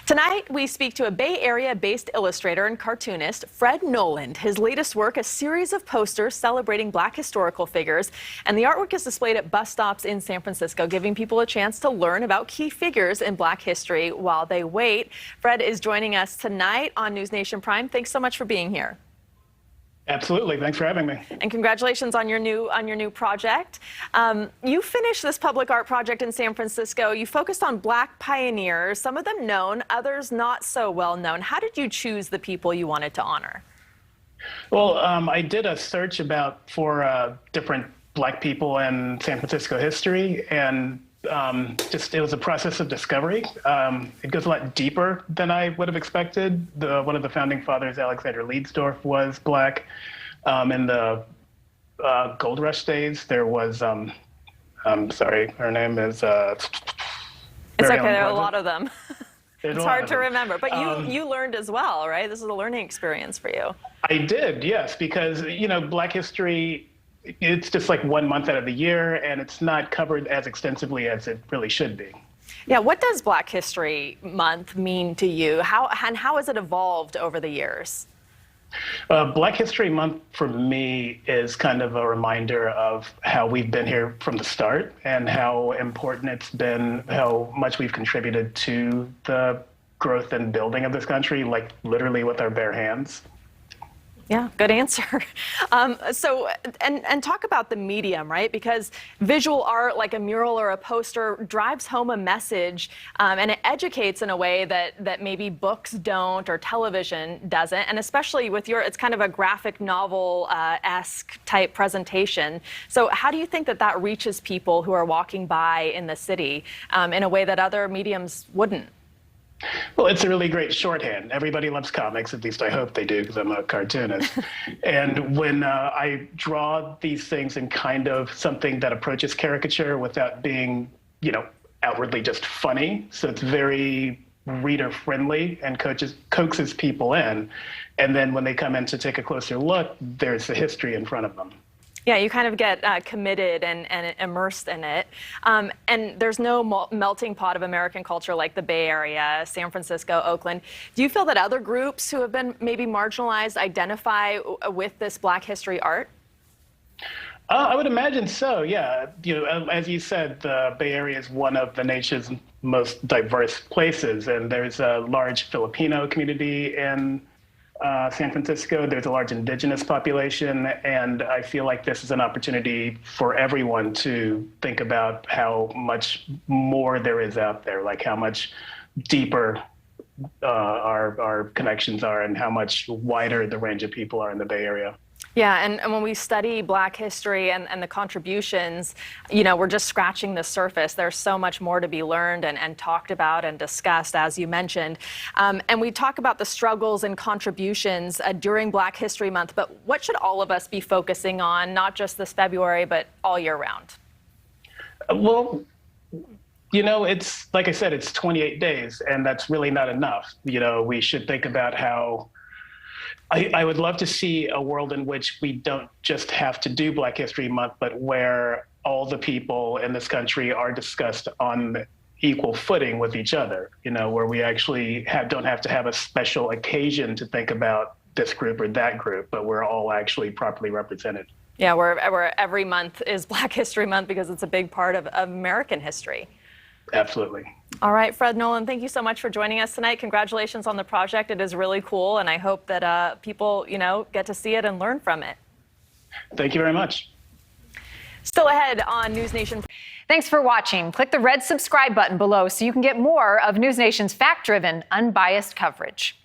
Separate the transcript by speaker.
Speaker 1: Tonight, we speak to a Bay Area-based illustrator and cartoonist, Fred Noland. His latest work, a series of posters celebrating Black historical figures, and the artwork is displayed at bus stops in San Francisco, giving people a chance to learn about key figures in Black history while they wait. Fred is joining us tonight on NewsNation Prime. Thanks so much for being here.
Speaker 2: Absolutely. Thanks for having me.
Speaker 1: And congratulations on your new project. You finished this public art project in San Francisco. You focused on Black pioneers, some of them known, others not so well known. How did you choose the people you wanted to honor?
Speaker 2: Well, I did a search for different Black people in San Francisco history, and it was a process of discovery. It goes a lot deeper than I would have expected. One of the founding fathers, Alexander Leadsdorff, was Black. In the Gold Rush days, there was, I'm sorry, her name is... It's
Speaker 1: okay, there are a lot of them. It's hard to remember, but you learned as well, right? This is a learning experience for you.
Speaker 2: I did, yes, because, Black history, it's just like 1 month out of the year, and it's not covered as extensively as it really should be.
Speaker 1: Yeah, what does Black History Month mean to you? How has it evolved over the years?
Speaker 2: Black History Month for me is kind of a reminder of how we've been here from the start and how important it's been, how much we've contributed to the growth and building of this country, like literally with our bare hands.
Speaker 1: Yeah, good answer. And talk about the medium, right? Because visual art, like a mural or a poster, drives home a message, and it educates in a way that maybe books don't or television doesn't. And especially with it's kind of a graphic novel-esque type presentation. So how do you think that reaches people who are walking by in the city in a way that other mediums wouldn't?
Speaker 2: Well, it's a really great shorthand. Everybody loves comics, at least I hope they do, because I'm a cartoonist. And when I draw these things in kind of something that approaches caricature without being, outwardly just funny, so it's very reader-friendly and coaxes people in. And then when they come in to take a closer look, there's the history in front of them.
Speaker 1: Yeah, you kind of get committed and immersed in it. And there's no melting pot of American culture like the Bay Area, San Francisco, Oakland. Do you feel that other groups who have been maybe marginalized identify with this Black history art?
Speaker 2: I would imagine so, yeah. As you said, the Bay Area is one of the nation's most diverse places, and there's a large Filipino community in San Francisco. There's a large indigenous population, and I feel like this is an opportunity for everyone to think about how much more there is out there, like how much deeper our connections are and how much wider the range of people are in the Bay Area.
Speaker 1: Yeah, and when we study Black history and the contributions, we're just scratching the surface. There's so much more to be learned and talked about and discussed, as you mentioned. And we talk about the struggles and contributions during Black History Month, but what should all of us be focusing on, not just this February, but all year round?
Speaker 2: Well, it's, like I said, it's 28 days, and that's really not enough. We should think about how I would love to see a world in which we don't just have to do Black History Month, but where all the people in this country are discussed on equal footing with each other, where we actually don't have to have a special occasion to think about this group or that group, but we're all actually properly represented. Yeah,
Speaker 1: where every month is Black History Month because it's a big part of American history.
Speaker 2: Absolutely.
Speaker 1: All right, Fred Noland, thank you so much for joining us tonight. Congratulations on the project. It is really cool, and I hope that people, get to see it and learn from it.
Speaker 2: Thank you very much.
Speaker 1: Still ahead on NewsNation.
Speaker 3: Thanks for watching. Click the red subscribe button below so you can get more of NewsNation's fact-driven, unbiased coverage.